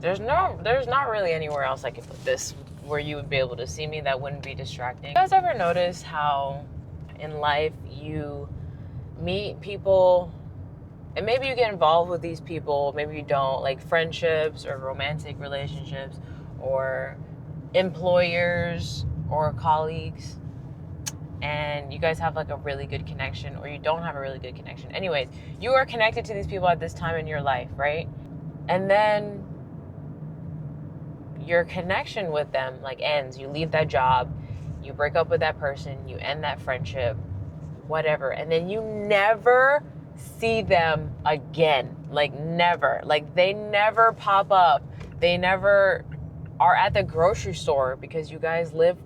There's not really anywhere else I could put this where you would be able to see me that wouldn't be distracting. You guys ever notice how in life you meet people and maybe you get involved with these people, maybe you don't, like friendships or romantic relationships or employers or colleagues, and you guys have like a really good connection, or you don't have a really good connection. Anyways, you are connected to these people at this time in your life, right? And then your connection with them like ends. You leave that job, you break up with that person, you end that friendship, whatever, and then you never see them again. Like never. Like they never pop up. They never are at the grocery store because you guys live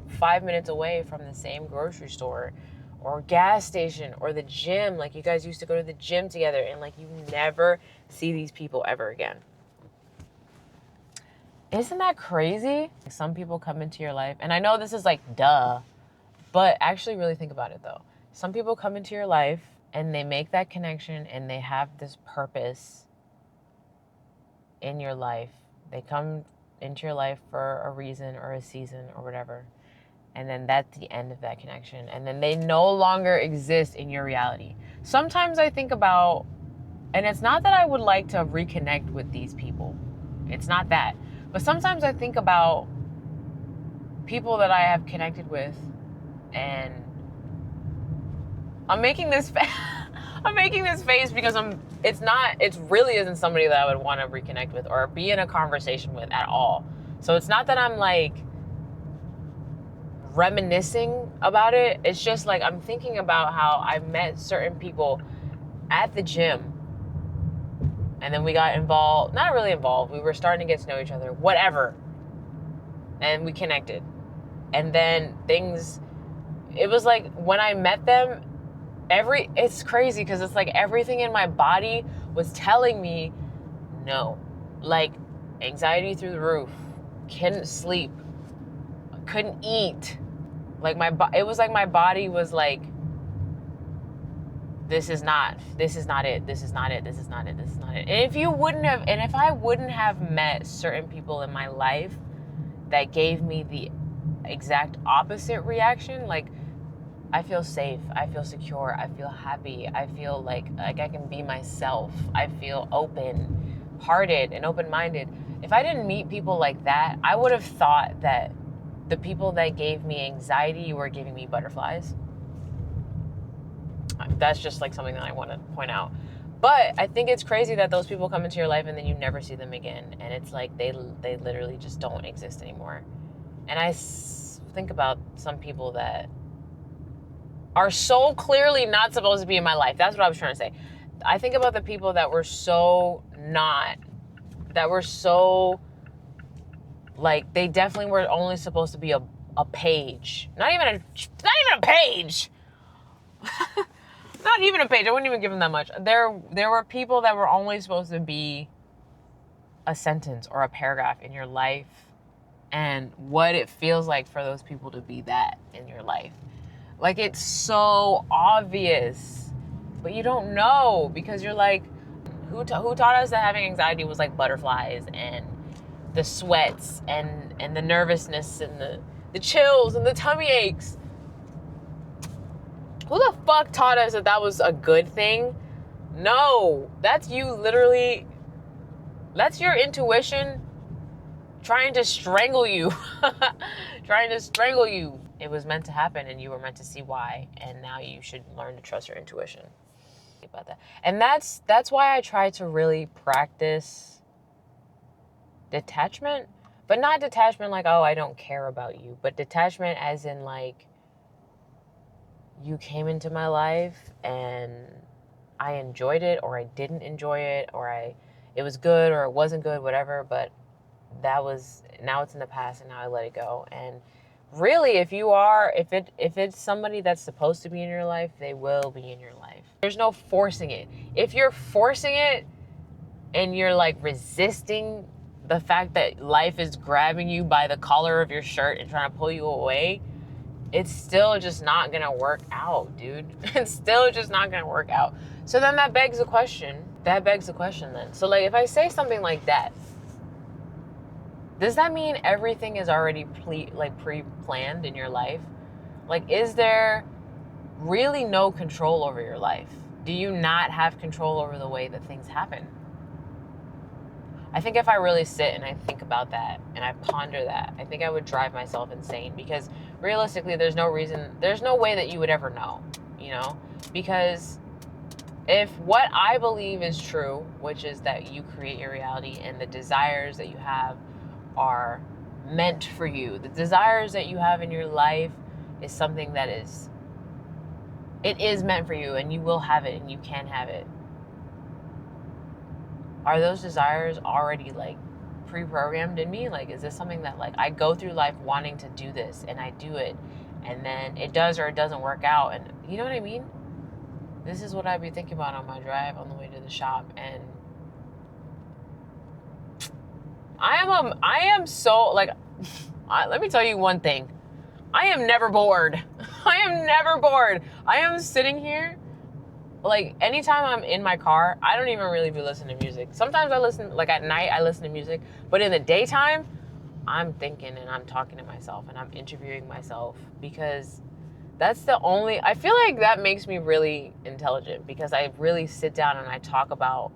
5 minutes away from the same grocery store or gas station or the gym. Like you guys used to go to the gym together, and like you never see these people ever again. Isn't that crazy? Some people come into your life, and I know this is like duh, but actually really think about it though. Some people come into your life and they make that connection and they have this purpose in your life. They come into your life for a reason or a season or whatever. And then that's the end of that connection. And then they no longer exist in your reality. Sometimes I think about, and it's not that I would like to reconnect with these people. It's not that. But sometimes I think about people that I have connected with, and I'm making this I'm making this face because it really isn't somebody that I would want to reconnect with or be in a conversation with at all. So it's not that I'm like reminiscing about it. It's just like I'm thinking about how I met certain people at the gym, and then we got involved, not really involved, we were starting to get to know each other, whatever, and we connected. And then it was like when I met them, it's crazy because it's like everything in my body was telling me no. Like anxiety through the roof, couldn't sleep, couldn't eat. Like it was like my body was like, this is not it, this is not it, this is not it. And if I wouldn't have met certain people in my life that gave me the exact opposite reaction, like I feel safe, I feel secure, I feel happy, I feel like I can be myself, I feel open-hearted and open-minded. If I didn't meet people like that, I would have thought that the people that gave me anxiety were giving me butterflies. That's just like something that I want to point out. But I think it's crazy that those people come into your life and then you never see them again. And it's like they literally just don't exist anymore. And I think about some people that are so clearly not supposed to be in my life. That's what I was trying to say. I think about the people that were so like, they definitely were only supposed to be a page. Not even a page. Not even a page. I wouldn't even give them that much. There were people that were only supposed to be a sentence or a paragraph in your life, and what it feels like for those people to be that in your life. Like, it's so obvious, but you don't know because you're like, who taught us that having anxiety was like butterflies and the sweats and the nervousness and the chills and the tummy aches? Who the fuck taught us that was a good thing? No, that's your intuition trying to strangle you. It was meant to happen, and you were meant to see why, and now you should learn to trust your intuition about that. And that's why I try to really practice detachment, but not detachment like, oh, I don't care about you, but detachment as in like, you came into my life and I enjoyed it, or I didn't enjoy it, or it was good or it wasn't good, whatever, but now it's in the past and now I let it go. And really, if it's somebody that's supposed to be in your life, they will be in your life. There's no forcing it. If you're forcing it and you're like resisting the fact that life is grabbing you by the collar of your shirt and trying to pull you away, it's still just not gonna work out, dude. It's still just not gonna work out. So then that begs the question then. So like, if I say something like that, Does that mean everything is already pre-planned in your life? Like, is there really no control over your life? Do you not have control over the way that things happen? I think if I really sit and I think about that and I ponder that, I think I would drive myself insane, because realistically, there's no way that you would ever know, you know? Because if what I believe is true, which is that you create your reality and the desires that you have are meant for you, the desires that you have in your life is something that is meant for you, and you will have it and you can have it. Are those desires already like pre-programmed in me? Like, is this something that like I go through life wanting to do this and I do it and then it does or it doesn't work out? And you know what I mean? This is what I'd be thinking about on my drive on the way to the shop. And I am so like, let me tell you one thing. I am never bored. I am never bored. I am sitting here, like, anytime I'm in my car, I don't even really be listening to music. Sometimes I listen, like at night, I listen to music. But in the daytime, I'm thinking and I'm talking to myself and I'm interviewing myself, because that's the only, I feel like that makes me really intelligent, because I really sit down and I talk about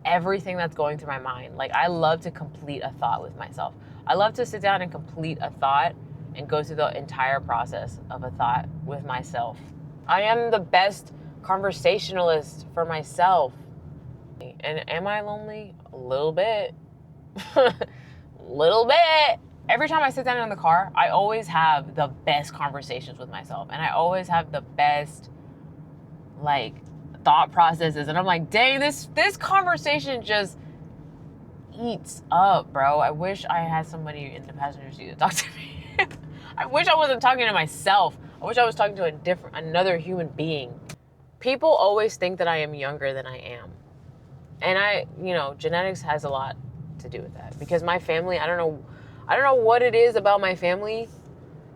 everything that's going through my mind. Like, I love to complete a thought with myself. I love to sit down and complete a thought and go through the entire process of a thought with myself. I am the best conversationalist for myself. And am I lonely? A little bit. Little bit. Every time I sit down in the car, I always have the best conversations with myself. And I always have the best, like, thought processes. And I'm like, dang, this conversation just eats up, bro. I wish I had somebody in the passenger seat to talk to me. I wish I wasn't talking to myself. I wish I was talking to another human being. People always think that I am younger than I am. And genetics has a lot to do with that, because my family, I don't know what it is about my family.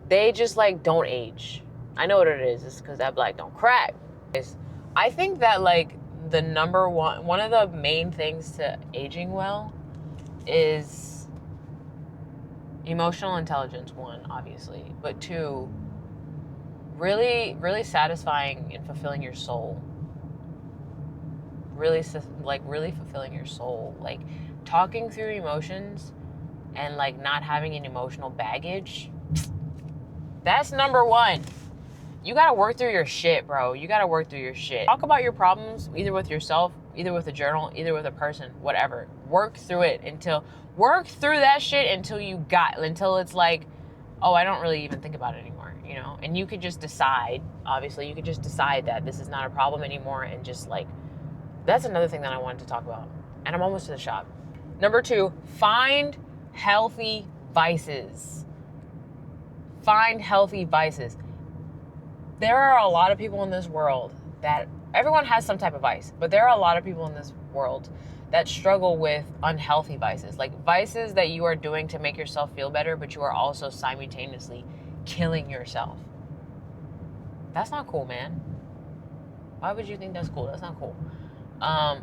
They just like don't age. I know what it is. It's because that black don't crack. I think that like the number one of the main things to aging well is emotional intelligence, one, obviously, but two, really, really satisfying and fulfilling your soul. Really fulfilling your soul. Like, talking through emotions and like not having an emotional baggage. That's number one. You gotta work through your shit, bro. You gotta work through your shit. Talk about your problems, either with yourself, either with a journal, either with a person, whatever. Work through that shit until it's like, oh, I don't really even think about it anymore, you know? And you could just decide, obviously, that this is not a problem anymore, and just like, that's another thing that I wanted to talk about. And I'm almost to the shop. Number 2, find healthy vices. Find healthy vices. There are a lot of people in this world that, everyone has some type of vice, but there are a lot of people in this world that struggle with unhealthy vices, like vices that you are doing to make yourself feel better, but you are also simultaneously killing yourself. That's not cool, man. Why would you think that's cool? That's not cool.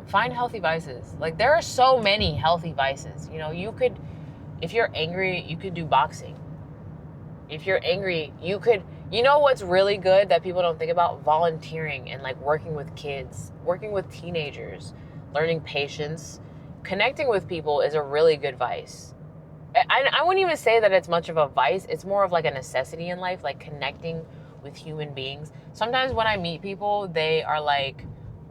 Find healthy vices. Like, there are so many healthy vices. You know, if you're angry, you could do boxing. If you're angry, you know what's really good that people don't think about? Volunteering and like working with kids, working with teenagers, learning patience. Connecting with people is a really good vice. I wouldn't even say that it's much of a vice. It's more of like a necessity in life, like connecting with human beings. Sometimes when I meet people, they are like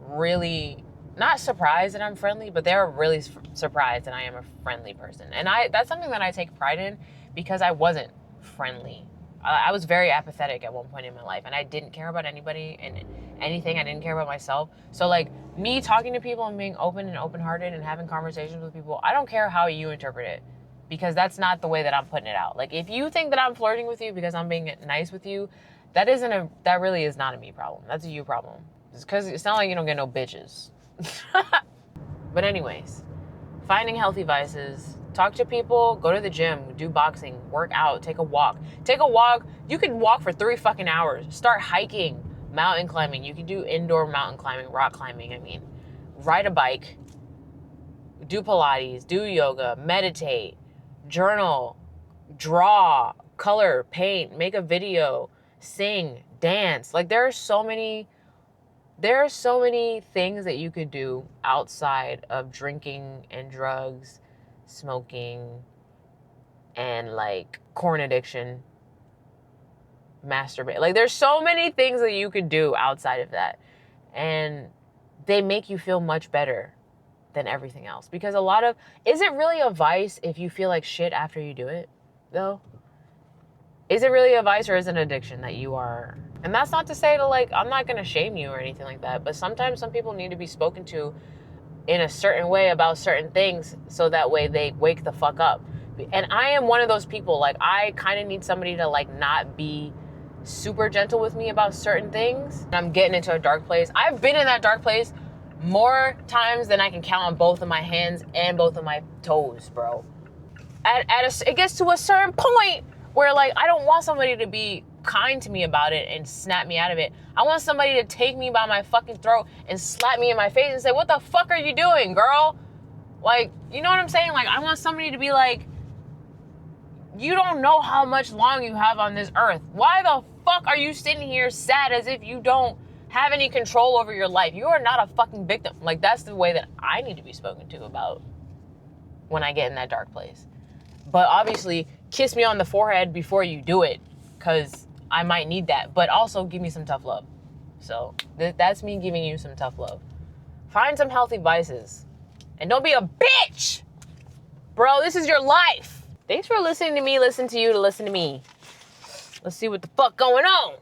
really not surprised that I'm friendly, but they're really surprised that I am a friendly person. And that's something that I take pride in, because I wasn't friendly. I was very apathetic at one point in my life, and I didn't care about anybody and anything. I didn't care about myself. So like, me talking to people and being open and open-hearted and having conversations with people, I don't care how you interpret it, because that's not the way that I'm putting it out. Like, if you think that I'm flirting with you because I'm being nice with you, that really is not a me problem. That's a you problem. It's because it's not like you don't get no bitches. But anyways, finding healthy vices. Talk to people, go to the gym, do boxing, work out, take a walk. You can walk for 3 fucking hours. Start hiking, mountain climbing. You can do indoor mountain climbing, rock climbing, ride a bike, do Pilates, do yoga, meditate, journal, draw, color, paint, make a video, sing, dance. Like there are so many things that you could do outside of drinking and drugs, smoking, and like corn addiction, masturbate. Like there's so many things that you could do outside of that. And they make you feel much better than everything else. Because is it really a vice if you feel like shit after you do it, though? Is it really a vice, or is it an addiction that you are? And that's not to say to like, I'm not going to shame you or anything like that, but sometimes some people need to be spoken to in a certain way about certain things so that way they wake the fuck up. And I am one of those people, like I kind of need somebody to like not be super gentle with me about certain things. I'm getting into a dark place. I've been in that dark place more times than I can count on both of my hands and both of my toes, bro. It gets to a certain point where like I don't want somebody to be kind to me about it and snap me out of it. I want somebody to take me by my fucking throat and slap me in my face and say, what the fuck are you doing, girl? Like, you know what I'm saying? Like I want somebody to be like, you don't know how much long you have on this earth. Why the fuck are you sitting here sad as if you don't have any control over your life? You are not a fucking victim. Like that's the way that I need to be spoken to about when I get in that dark place. But obviously, kiss me on the forehead before you do it, because I might need that. But also give me some tough love. So that's me giving you some tough love. Find some healthy vices. And don't be a bitch! Bro, this is your life. Thanks for listening to me, listen to you to listen to me. Let's see what the fuck going on.